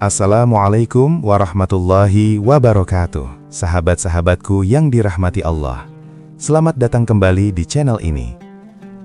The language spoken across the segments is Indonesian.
Assalamualaikum warahmatullahi wabarakatuh. Sahabat-sahabatku yang dirahmati Allah, selamat datang kembali di channel ini.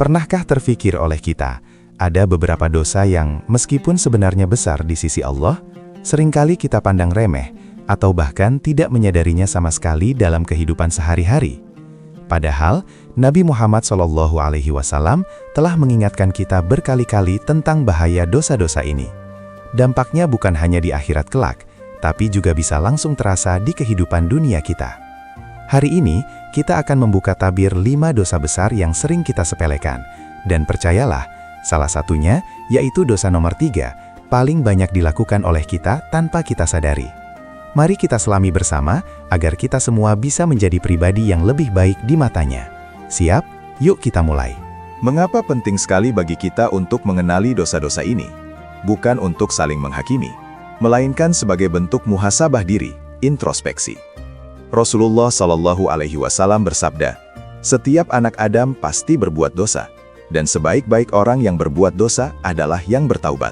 Pernahkah terfikir oleh kita, ada beberapa dosa yang meskipun sebenarnya besar di sisi Allah, seringkali kita pandang remeh, atau bahkan tidak menyadarinya sama sekali dalam kehidupan sehari-hari? Padahal, Nabi Muhammad SAW telah mengingatkan kita berkali-kali tentang bahaya dosa-dosa ini. Dampaknya bukan hanya di akhirat kelak, tapi juga bisa langsung terasa di kehidupan dunia kita. Hari ini, kita akan membuka tabir 5 dosa besar yang sering kita sepelekan. Dan percayalah, salah satunya yaitu dosa nomor 3, paling banyak dilakukan oleh kita tanpa kita sadari. Mari kita selami bersama, agar kita semua bisa menjadi pribadi yang lebih baik di matanya. Siap? Yuk kita mulai. Mengapa penting sekali bagi kita untuk mengenali dosa-dosa ini? Bukan untuk saling menghakimi, melainkan sebagai bentuk muhasabah diri, introspeksi. Rasulullah SAW bersabda, "Setiap anak Adam pasti berbuat dosa, dan sebaik-baik orang yang berbuat dosa adalah yang bertaubat."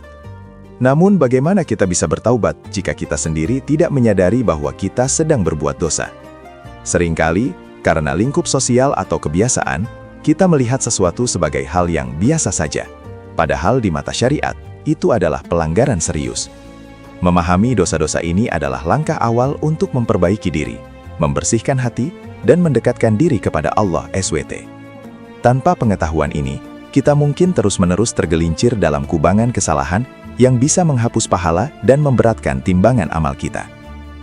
Namun bagaimana kita bisa bertaubat jika kita sendiri tidak menyadari bahwa kita sedang berbuat dosa? Seringkali, karena lingkup sosial atau kebiasaan, kita melihat sesuatu sebagai hal yang biasa saja. Padahal di mata syariat, itu adalah pelanggaran serius. Memahami dosa-dosa ini adalah langkah awal untuk memperbaiki diri, membersihkan hati, dan mendekatkan diri kepada Allah SWT. Tanpa pengetahuan ini, kita mungkin terus-menerus tergelincir dalam kubangan kesalahan yang bisa menghapus pahala dan memberatkan timbangan amal kita.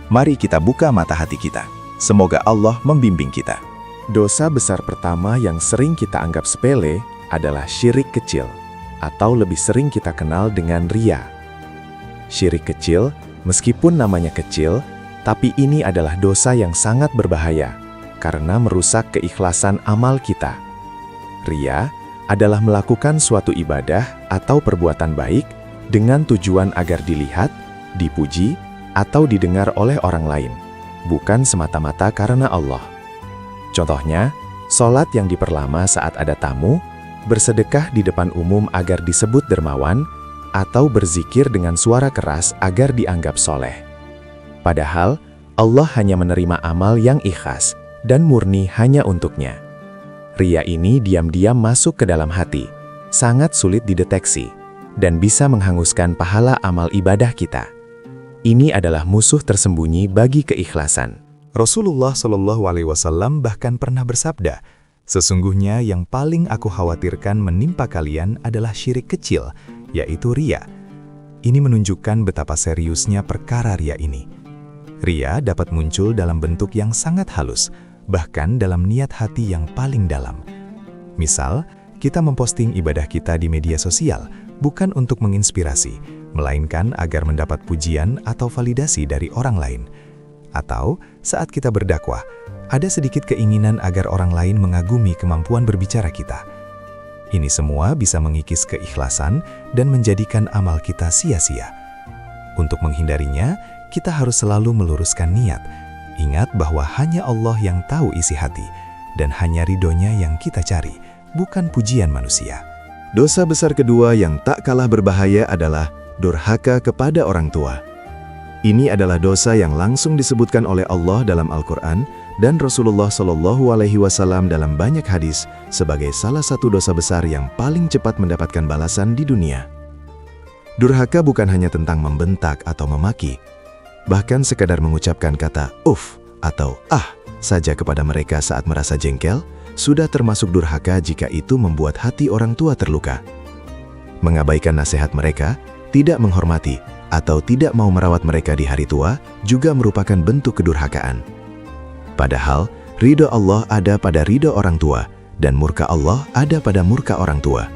Mari kita buka mata hati kita. Semoga Allah membimbing kita. Dosa besar pertama yang sering kita anggap sepele adalah syirik kecil, atau lebih sering kita kenal dengan riya. Syirik kecil, meskipun namanya kecil, tapi ini adalah dosa yang sangat berbahaya, karena merusak keikhlasan amal kita. Riya adalah melakukan suatu ibadah atau perbuatan baik dengan tujuan agar dilihat, dipuji, atau didengar oleh orang lain, bukan semata-mata karena Allah. Contohnya, sholat yang diperlama saat ada tamu, bersedekah di depan umum agar disebut dermawan, atau berzikir dengan suara keras agar dianggap soleh. Padahal, Allah hanya menerima amal yang ikhlas dan murni hanya untuknya. Riya ini diam-diam masuk ke dalam hati, sangat sulit dideteksi, dan bisa menghanguskan pahala amal ibadah kita. Ini adalah musuh tersembunyi bagi keikhlasan. Rasulullah SAW bahkan pernah bersabda, "Sesungguhnya yang paling aku khawatirkan menimpa kalian adalah syirik kecil, yaitu riya." Ini menunjukkan betapa seriusnya perkara riya ini. Riya dapat muncul dalam bentuk yang sangat halus, bahkan dalam niat hati yang paling dalam. Misal, kita memposting ibadah kita di media sosial, bukan untuk menginspirasi, melainkan agar mendapat pujian atau validasi dari orang lain. Atau, saat kita berdakwah, ada sedikit keinginan agar orang lain mengagumi kemampuan berbicara kita. Ini semua bisa mengikis keikhlasan dan menjadikan amal kita sia-sia. Untuk menghindarinya, kita harus selalu meluruskan niat. Ingat bahwa hanya Allah yang tahu isi hati, dan hanya ridhonya yang kita cari, bukan pujian manusia. Dosa besar kedua yang tak kalah berbahaya adalah durhaka kepada orang tua. Ini adalah dosa yang langsung disebutkan oleh Allah dalam Al-Quran dan Rasulullah SAW dalam banyak hadis sebagai salah satu dosa besar yang paling cepat mendapatkan balasan di dunia. Durhaka bukan hanya tentang membentak atau memaki, bahkan sekadar mengucapkan kata "uf" atau "ah" saja kepada mereka saat merasa jengkel, sudah termasuk durhaka jika itu membuat hati orang tua terluka. Mengabaikan nasihat mereka, tidak menghormati, atau tidak mau merawat mereka di hari tua juga merupakan bentuk kedurhakaan. Padahal, ridho Allah ada pada ridho orang tua, dan murka Allah ada pada murka orang tua.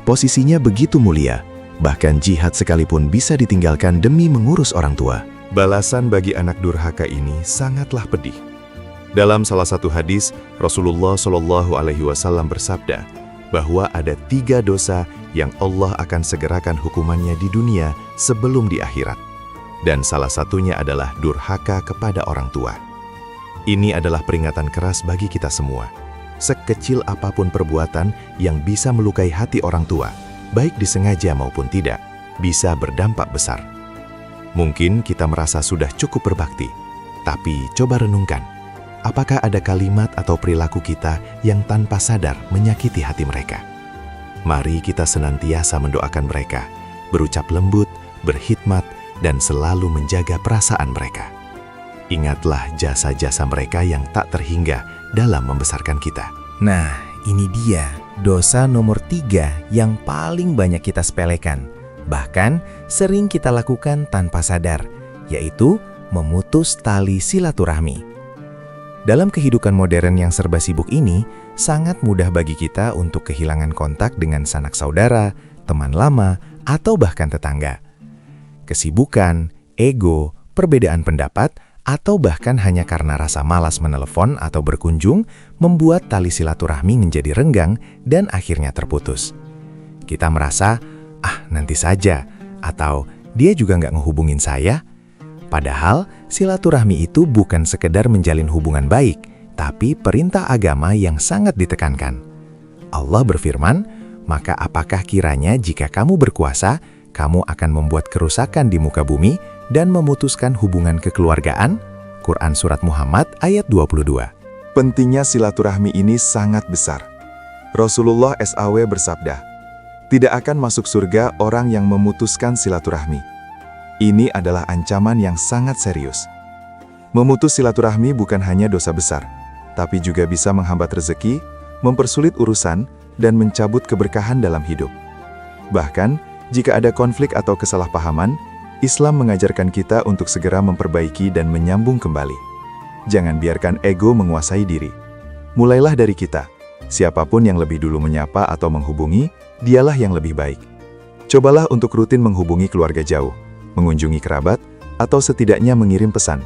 Posisinya begitu mulia, bahkan jihad sekalipun bisa ditinggalkan demi mengurus orang tua. Balasan bagi anak durhaka ini sangatlah pedih. Dalam salah satu hadis, Rasulullah SAW bersabda bahwa ada 3 dosa yang Allah akan segerakan hukumannya di dunia sebelum di akhirat. Dan salah satunya adalah durhaka kepada orang tua. Ini adalah peringatan keras bagi kita semua. Sekecil apapun perbuatan yang bisa melukai hati orang tua, baik disengaja maupun tidak, bisa berdampak besar. Mungkin kita merasa sudah cukup berbakti, tapi coba renungkan, apakah ada kalimat atau perilaku kita yang tanpa sadar menyakiti hati mereka? Mari kita senantiasa mendoakan mereka, berucap lembut, berkhidmat, dan selalu menjaga perasaan mereka. Ingatlah jasa-jasa mereka yang tak terhingga dalam membesarkan kita. Nah, ini dia dosa nomor 3 yang paling banyak kita sepelekan, bahkan sering kita lakukan tanpa sadar, yaitu memutus tali silaturahmi. Dalam kehidupan modern yang serba sibuk ini, sangat mudah bagi kita untuk kehilangan kontak dengan sanak saudara, teman lama, atau bahkan tetangga. Kesibukan, ego, perbedaan pendapat, atau bahkan hanya karena rasa malas menelepon atau berkunjung, membuat tali silaturahmi menjadi renggang dan akhirnya terputus. Kita merasa, nanti saja, atau dia juga nggak ngehubungin saya. Padahal, silaturahmi itu bukan sekedar menjalin hubungan baik, tapi perintah agama yang sangat ditekankan. Allah berfirman, maka apakah kiranya jika kamu berkuasa, kamu akan membuat kerusakan di muka bumi dan memutuskan hubungan kekeluargaan? Quran Surat Muhammad ayat 22. Pentingnya silaturahmi ini sangat besar. Rasulullah SAW bersabda, tidak akan masuk surga orang yang memutuskan silaturahmi. Ini adalah ancaman yang sangat serius. Memutus silaturahmi bukan hanya dosa besar, tapi juga bisa menghambat rezeki, mempersulit urusan, dan mencabut keberkahan dalam hidup. Bahkan, jika ada konflik atau kesalahpahaman, Islam mengajarkan kita untuk segera memperbaiki dan menyambung kembali. Jangan biarkan ego menguasai diri. Mulailah dari kita. Siapapun yang lebih dulu menyapa atau menghubungi, dialah yang lebih baik. Cobalah untuk rutin menghubungi keluarga jauh, mengunjungi kerabat, atau setidaknya mengirim pesan.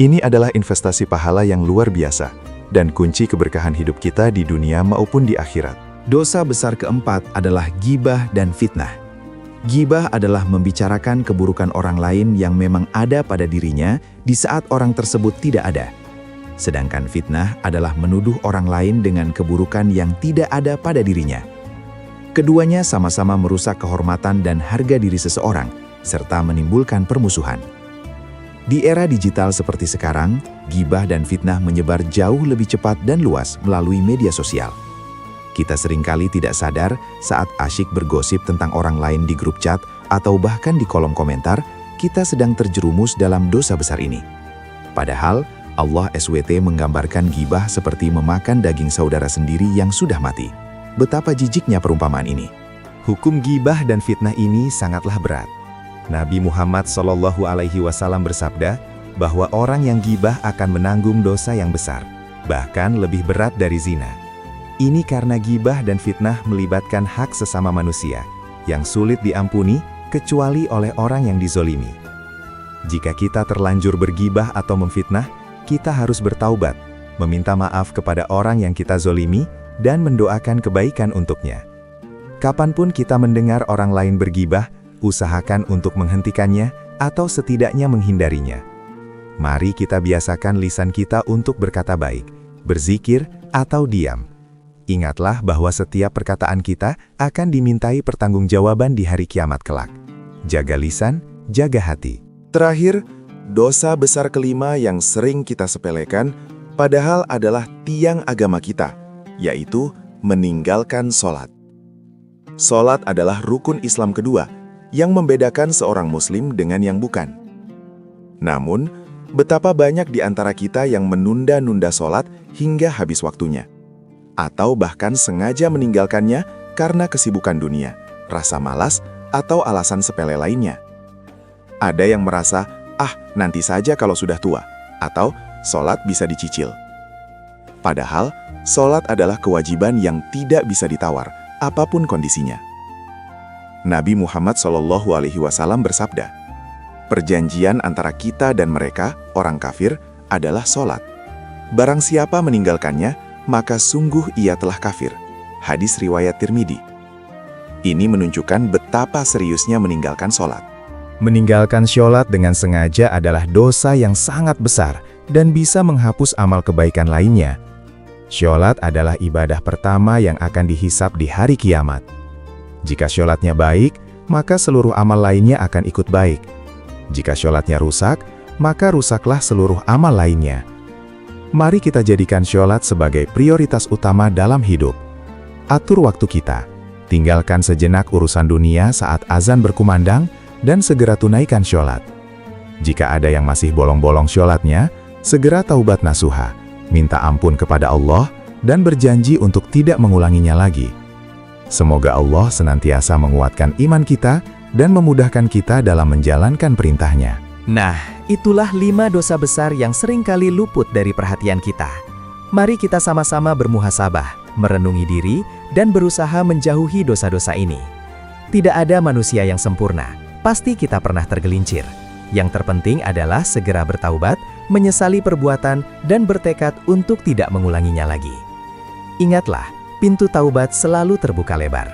Ini adalah investasi pahala yang luar biasa, dan kunci keberkahan hidup kita di dunia maupun di akhirat. Dosa besar keempat adalah ghibah dan fitnah. Ghibah adalah membicarakan keburukan orang lain yang memang ada pada dirinya di saat orang tersebut tidak ada. Sedangkan fitnah adalah menuduh orang lain dengan keburukan yang tidak ada pada dirinya. Keduanya sama-sama merusak kehormatan dan harga diri seseorang, serta menimbulkan permusuhan. Di era digital seperti sekarang, ghibah dan fitnah menyebar jauh lebih cepat dan luas melalui media sosial. Kita seringkali tidak sadar saat asyik bergosip tentang orang lain di grup chat atau bahkan di kolom komentar, kita sedang terjerumus dalam dosa besar ini. Padahal, Allah SWT menggambarkan ghibah seperti memakan daging saudara sendiri yang sudah mati. Betapa jijiknya perumpamaan ini. Hukum ghibah dan fitnah ini sangatlah berat. Nabi Muhammad SAW bersabda bahwa orang yang ghibah akan menanggung dosa yang besar, bahkan lebih berat dari zina. Ini karena ghibah dan fitnah melibatkan hak sesama manusia, yang sulit diampuni kecuali oleh orang yang dizolimi. Jika kita terlanjur berghibah atau memfitnah, kita harus bertaubat, meminta maaf kepada orang yang kita zolimi, dan mendoakan kebaikan untuknya. Kapanpun kita mendengar orang lain berghibah, usahakan untuk menghentikannya atau setidaknya menghindarinya. Mari kita biasakan lisan kita untuk berkata baik, berzikir, atau diam. Ingatlah bahwa setiap perkataan kita akan dimintai pertanggungjawaban di hari kiamat kelak. Jaga lisan, jaga hati. Terakhir, dosa besar kelima yang sering kita sepelekan, padahal adalah tiang agama kita, yaitu meninggalkan sholat. Sholat adalah rukun Islam kedua, yang membedakan seorang muslim dengan yang bukan. Namun, betapa banyak di antara kita yang menunda-nunda sholat hingga habis waktunya. Atau bahkan sengaja meninggalkannya karena kesibukan dunia, rasa malas, atau alasan sepele lainnya. Ada yang merasa, nanti saja kalau sudah tua, atau sholat bisa dicicil. Padahal, sholat adalah kewajiban yang tidak bisa ditawar, apapun kondisinya. Nabi Muhammad SAW bersabda, perjanjian antara kita dan mereka, orang kafir, adalah sholat. Barang siapa meninggalkannya, maka sungguh ia telah kafir. Hadis riwayat Tirmidzi. Ini menunjukkan betapa seriusnya meninggalkan sholat. Meninggalkan sholat dengan sengaja adalah dosa yang sangat besar dan bisa menghapus amal kebaikan lainnya. Sholat adalah ibadah pertama yang akan dihisab di hari kiamat. Jika sholatnya baik, maka seluruh amal lainnya akan ikut baik. Jika sholatnya rusak, maka rusaklah seluruh amal lainnya. Mari kita jadikan sholat sebagai prioritas utama dalam hidup. Atur waktu kita, tinggalkan sejenak urusan dunia saat azan berkumandang, dan segera tunaikan sholat. Jika ada yang masih bolong-bolong sholatnya, segera taubat nasuha, minta ampun kepada Allah, dan berjanji untuk tidak mengulanginya lagi. Semoga Allah senantiasa menguatkan iman kita dan memudahkan kita dalam menjalankan perintahnya. Nah, itulah 5 dosa besar yang seringkali luput dari perhatian kita. Mari kita sama-sama bermuhasabah, merenungi diri, dan berusaha menjauhi dosa-dosa ini. Tidak ada manusia yang sempurna, pasti kita pernah tergelincir. Yang terpenting adalah segera bertaubat, menyesali perbuatan, dan bertekad untuk tidak mengulanginya lagi. Ingatlah, pintu taubat selalu terbuka lebar.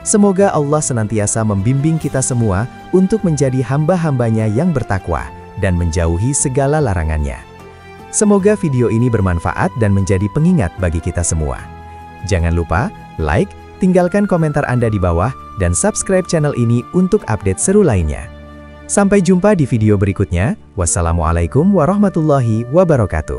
Semoga Allah senantiasa membimbing kita semua untuk menjadi hamba-hambanya yang bertakwa dan menjauhi segala larangannya. Semoga video ini bermanfaat dan menjadi pengingat bagi kita semua. Jangan lupa like, tinggalkan komentar Anda di bawah, dan subscribe channel ini untuk update seru lainnya. Sampai jumpa di video berikutnya. Wassalamualaikum warahmatullahi wabarakatuh.